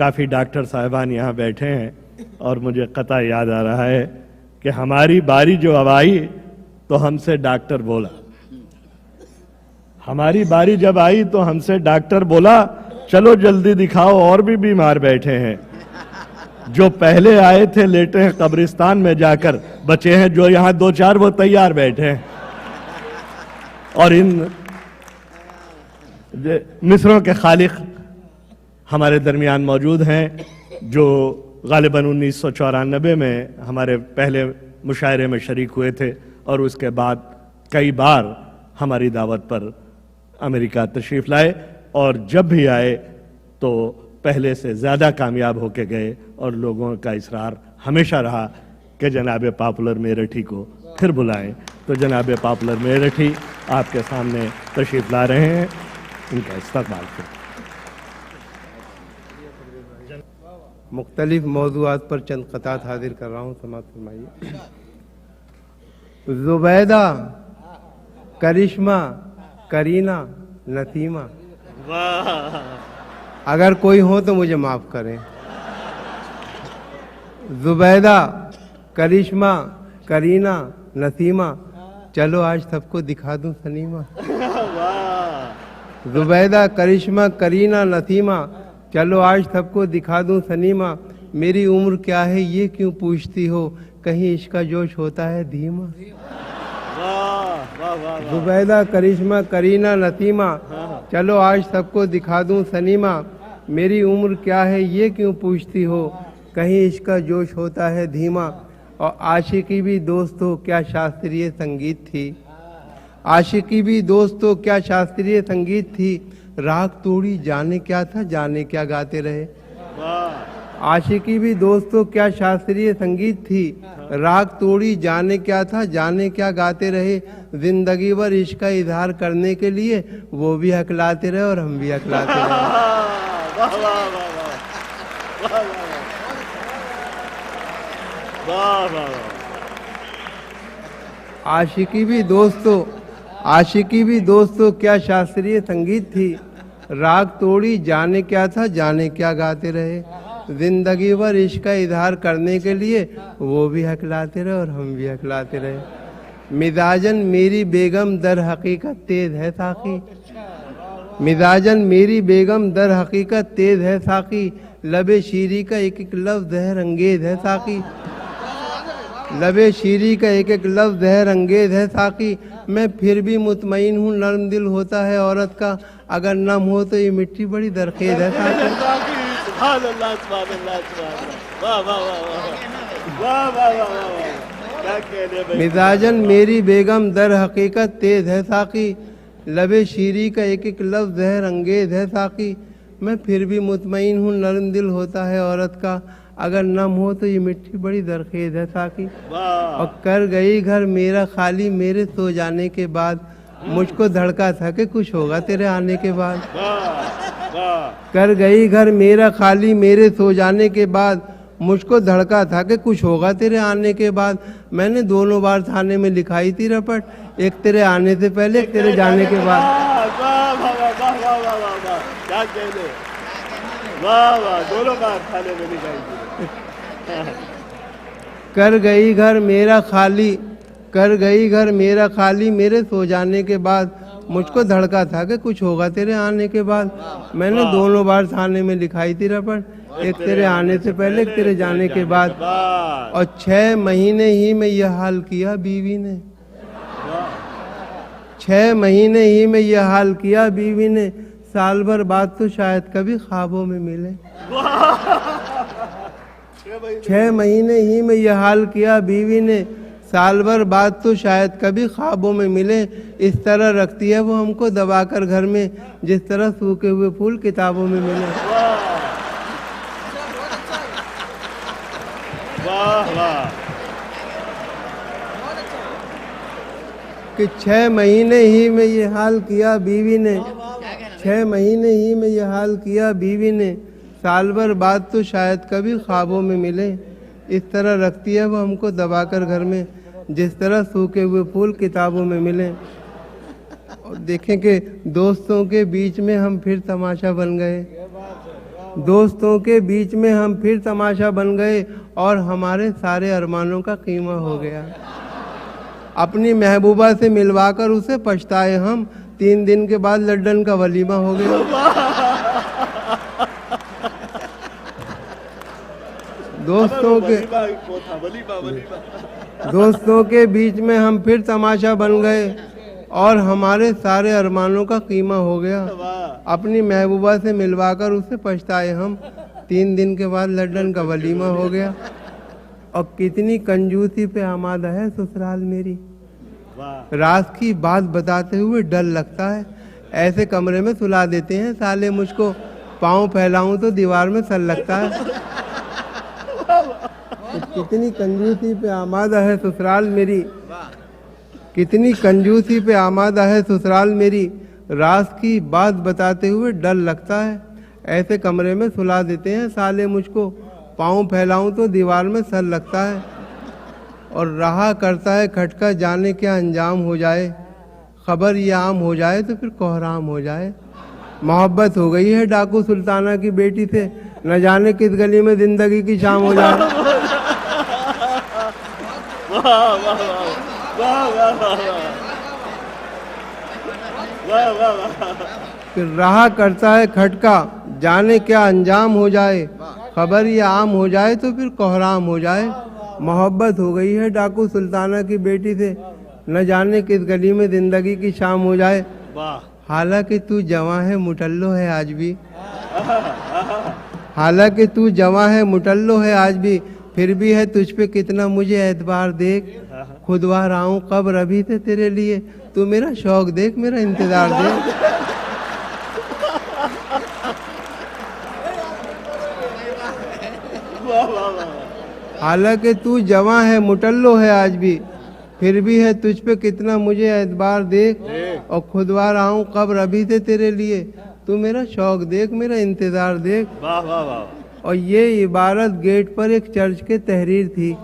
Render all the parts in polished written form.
काफ़ी डॉक्टर साहिबान यहाँ बैठे हैं और मुझे कता याद आ रहा है कि हमारी बारी जो अब आई तो हमसे डॉक्टर बोला, हमारी बारी जब आई तो हमसे डॉक्टर बोला चलो जल्दी दिखाओ, और भी बीमार बैठे हैं। जो पहले आए थे लेटे हैं कब्रिस्तान में जाकर, बचे हैं जो यहाँ दो चार वो तैयार बैठे हैं। और इन मिस्रों के खालिक हमारे दरमियान मौजूद हैं, जो गालिबन 1994 में हमारे पहले मुशायरे में शरीक हुए थे और उसके बाद कई बार हमारी दावत पर अमेरिका तशरीफ़ लाए, और जब भी आए तो पहले से ज़्यादा कामयाब होके गए। और लोगों का इसरार हमेशा रहा कि जनाब पॉपुलर मेरठी को फिर बुलाएं। तो जनाब पॉपुलर मेरठी आपके सामने तशरीफ़ ला रहे हैं, इनका इस्तकबाल करें। मुख्तलिफ मौज़ूआत पर चंद क़तात हाजिर कर रहा हूँ, समाअत फरमाइए। ज़ुबैदा, करिश्मा, करीना, नसीमा, अगर कोई हो तो मुझे माफ़ करें। ज़ुबैदा, करिश्मा, करीना, नसीमा, चलो आज सबको दिखा दूं सनीमा। ज़ुबैदा, करिश्मा, करीना, नसीमा, चलो आज सबको दिखा दूं सनीमा। मेरी उम्र क्या है ये क्यों पूछती हो, कहीं इसका जोश होता है धीमा। ज़ुबैदा, करिश्मा, करीना, नसीमा, चलो आज सबको दिखा दूं सनीमा। मेरी उम्र क्या है ये क्यों पूछती हो, कहीं इसका जोश होता है धीमा। और आशिकी भी दोस्तों क्या शास्त्रीय संगीत थी, आशिकी भी दोस्तों क्या शास्त्रीय संगीत थी। राग तोड़ी जाने क्या था, जाने क्या गाते रहे। आशिकी भी दोस्तों क्या शास्त्रीय संगीत थी, राग तोड़ी जाने क्या था, जाने क्या गाते रहे। जिंदगी भर इश्क का इजहार करने के लिए वो भी हकलाते रहे और हम भी हकलाते रहे। आशिकी भी दोस्तों क्या शास्त्रीय संगीत थी, राग तोड़ी जाने क्या था, जाने क्या गाते रहे। जिंदगी भर इश्क का इजहार करने के लिए वो भी हकलाते रहे और हम भी हकलाते रहे। मिजाजन मेरी बेगम दर हकीकत तेज है साकी, मिजाजन मेरी बेगम दर हकीकत तेज है साकी। लबे शीरी का एक एक लफ्ज़ जहर अंगेज है साकी, लबे शीरी का एक एक लफ्ज़ जहर अंगेज है साकी। मैं फिर भी मुतमईन हूँ नर्म दिल होता है औरत का, अगर नम हो तो ये मिट्टी बड़ी दरखेज है साकी। मिजाजन मेरी बेगम दर हकीकत तेज है साकी, लबे शीरी का एक एक लफ्ज़ जहर अंगेज है साकी। मैं फिर भी मुतमईन हूँ नर्म दिल होता है औरत का, अगर नम हो तो ये मिट्टी बड़ी दरखेज है साकी। और कर गई घर मेरा खाली मेरे सो जाने के बाद, मुझको धड़का था कि कुछ होगा तेरे आने के बाद। कर गई घर मेरा खाली मेरे सो जाने के बाद, मुझको धड़का था कि कुछ होगा तेरे आने के बाद। मैंने दोनों बार थाने में लिखाई थी रपट, एक तेरे आने से पहले एक तेरे जाने के बाद। दोनों बार थाने में लिखाई थी। कर गई घर मेरा खाली, कर गई घर मेरा खाली मेरे सो जाने के बाद, मुझको धड़का था कि कुछ होगा तेरे आने के बाद। मैंने दोनों बार थाने में लिखाई थी रपट, एक तेरे आने से पहले एक तेरे जाने के बाद। और 6 महीने ही में यह हाल किया बीवी ने, 6 महीने ही में यह हाल किया बीवी ने। साल भर बाद तो शायद कभी ख्वाबों में मिले, 6 महीने ही में यह हाल किया बीवी ने। साल भर बाद तो शायद कभी ख्वाबों में मिले। इस तरह रखती है वो हमको दबाकर घर में, जिस तरह सूखे हुए फूल किताबों में मिले। कि 6 महीने ही में ये हाल किया बीवी ने, 6 महीने ही में ये हाल किया बीवी ने। साल भर बाद तो शायद कभी ख्वाबों में मिले। इस तरह रखती है वो हमको दबाकर घर में, जिस तरह सूखे हुए फूल किताबों में मिले। और देखें कि दोस्तों के बीच में हम फिर तमाशा बन गए, दोस्तों के बीच में हम फिर तमाशा बन गए और हमारे सारे अरमानों का कीमा हो गया। अपनी महबूबा से मिलवाकर उसे पछताए हम, 3 दिन के बाद लड्डन का वलीमा हो गया। दोस्तों के बीच में हम फिर तमाशा बन गए और हमारे सारे अरमानों का कीमा हो गया। अपनी महबूबा से मिलवाकर उसे पछताए हम, 3 दिन के बाद लड्डन का वलीमा हो गया। और कितनी कंजूसी पे आमादा है ससुराल मेरी। राज की बात बताते हुए डर लगता है, ऐसे कमरे में सुला देते हैं साले मुझको, पाँव फैलाऊं तो दीवार में सर लगता है। कितनी कंजूसी पे आमादा है ससुराल मेरी, कितनी कंजूसी पे आमादा है ससुराल मेरी। राज की बात बताते हुए डर लगता है, ऐसे कमरे में सुला देते हैं साले मुझको, पाँव फैलाऊं तो दीवार में सर लगता है। और रहा करता है खटका, जाने क्या अंजाम हो जाए, खबर ये आम हो जाए तो फिर कोहराम हो जाए। मोहब्बत हो गई है डाकू सुल्ताना की बेटी से, न जाने किस गली में जिंदगी की शाम हो जाए। फिर रहा करता है खटका, जाने क्या अंजाम हो जाए, खबर ये आम हो जाए तो फिर कोहराम हो जाए। मोहब्बत हो गई है डाकू सुल्ताना की बेटी से, न जाने किस गली में जिंदगी की शाम हो जाए। हालांकि तू जवां है मुटल्लो है आज भी, हालांकि तू जवां है मुटल्लो है आज भी, फिर भी है तुझ पे कितना मुझे एतबार देख। खुदवा रहा हूँ कब्र अभी से तेरे लिए, तू मेरा शौक देख, मेरा इंतजार देख। हालांकि तू जवां है मुटल्लो है आज भी, फिर भी है तुझ पे कितना मुझे एतबार देख। और खुदवा रहा हूँ कब्र अभी से तेरे लिए, तू मेरा शौक देख, मेरा इंतजार देख। वाह वाह वाह। और ये इबारत गेट पर एक चर्च के तहरीर थी,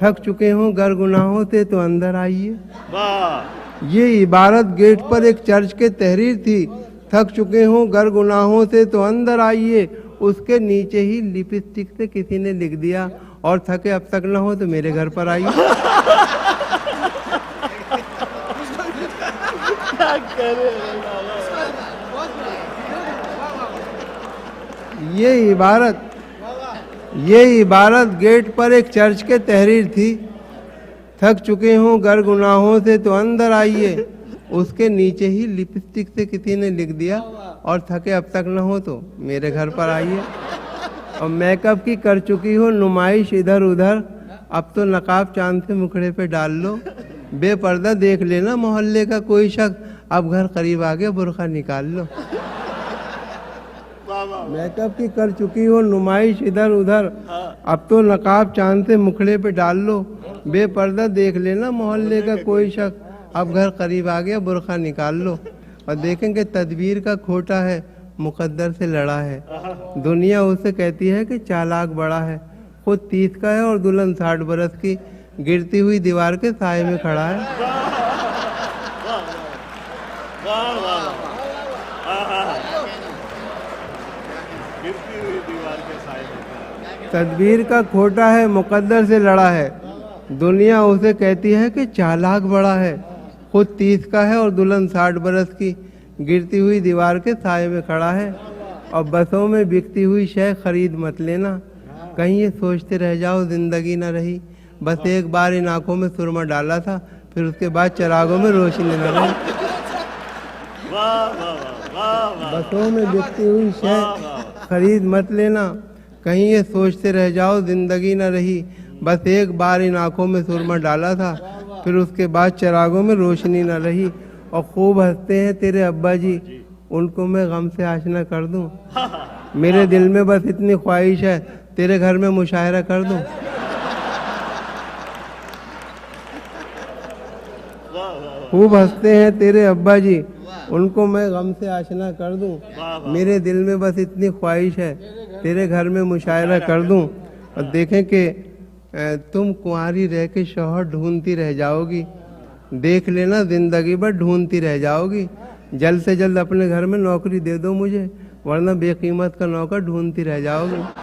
थक चुके हों गर गुनाहों से तो अंदर आइए। वाह। ये इबारत गेट पर एक चर्च के तहरीर थी, थक चुके हों गर गुनाहों से तो अंदर आइए। उसके नीचे ही लिपस्टिक से किसी ने लिख दिया, और थके अब तक न हो तो मेरे घर पर आइए। ये इबारत गेट पर एक चर्च के तहरीर थी, थक चुके हों गर गुनाहों से तो अंदर आइए। उसके नीचे ही लिपस्टिक से किसी ने लिख दिया, और थके अब तक न हो तो मेरे घर पर आइए। और मेकअप की कर चुकी हो नुमाइश इधर उधर, अब तो नकाब चांद से मुखड़े पे डाल लो। बेपर्दा देख लेना मोहल्ले का कोई शख्स, अब घर करीब आ गया बुर्का निकाल लो। मेकअप की कर चुकी हो नुमाइश इधर उधर, अब तो नकाब चांद से मुखड़े पे डाल लो। बेपर्दा देख लेना मोहल्ले का कोई शख्स, अब घर करीब आ गया बुर्का निकाल लो। और देखेंगे तदबीर का खोटा है, मुकद्दर से लड़ा है। दुनिया उसे कहती है कि चालाक बड़ा है, खुद 30 का है और दुल्हन 60 बरस की, गिरती हुई दीवार के साए में खड़ा है। तदबीर का खोटा है, मुकद्दर से लड़ा है। दुनिया उसे कहती है कि चालाक बड़ा है, खुद 30 का है और दुल्हन 60 बरस की, गिरती हुई दीवार के साए में खड़ा है। और बसों में बिकती हुई शय खरीद मत लेना, कहीं ये सोचते रह जाओ जिंदगी न रही। बस एक बार इन आंखों में सुरमा डाला था, फिर उसके बाद चरागों में रोशनी न रही। बसों में बिकती हुई शय खरीद मत लेना, कहीं ये सोचते रह जाओ जिंदगी न रही। बस एक बार इन आंखों में सुरमा डाला था, फिर उसके बाद चरागों में रोशनी न रही। और खूब हंसते हैं तेरे अब्बा जी, उनको मैं गम से आशना कर दूं। मेरे दिल में बस इतनी ख्वाहिश है, तेरे घर में मुशायरा कर दूं। खूब हंसते हैं तेरे अब्बा जी, उनको मैं गम से आशना कर दूं। मेरे दिल में बस इतनी ख्वाहिश है, तेरे घर में मुशायरा कर दूं। और देखें कि तुम कुंवारी रह के शौहर ढूंढती रह जाओगी, देख लेना जिंदगी भर ढूंढती रह जाओगी। जल्द से जल्द अपने घर में नौकरी दे दो मुझे, वरना बेकीमत का नौकर ढूंढती रह जाओगे।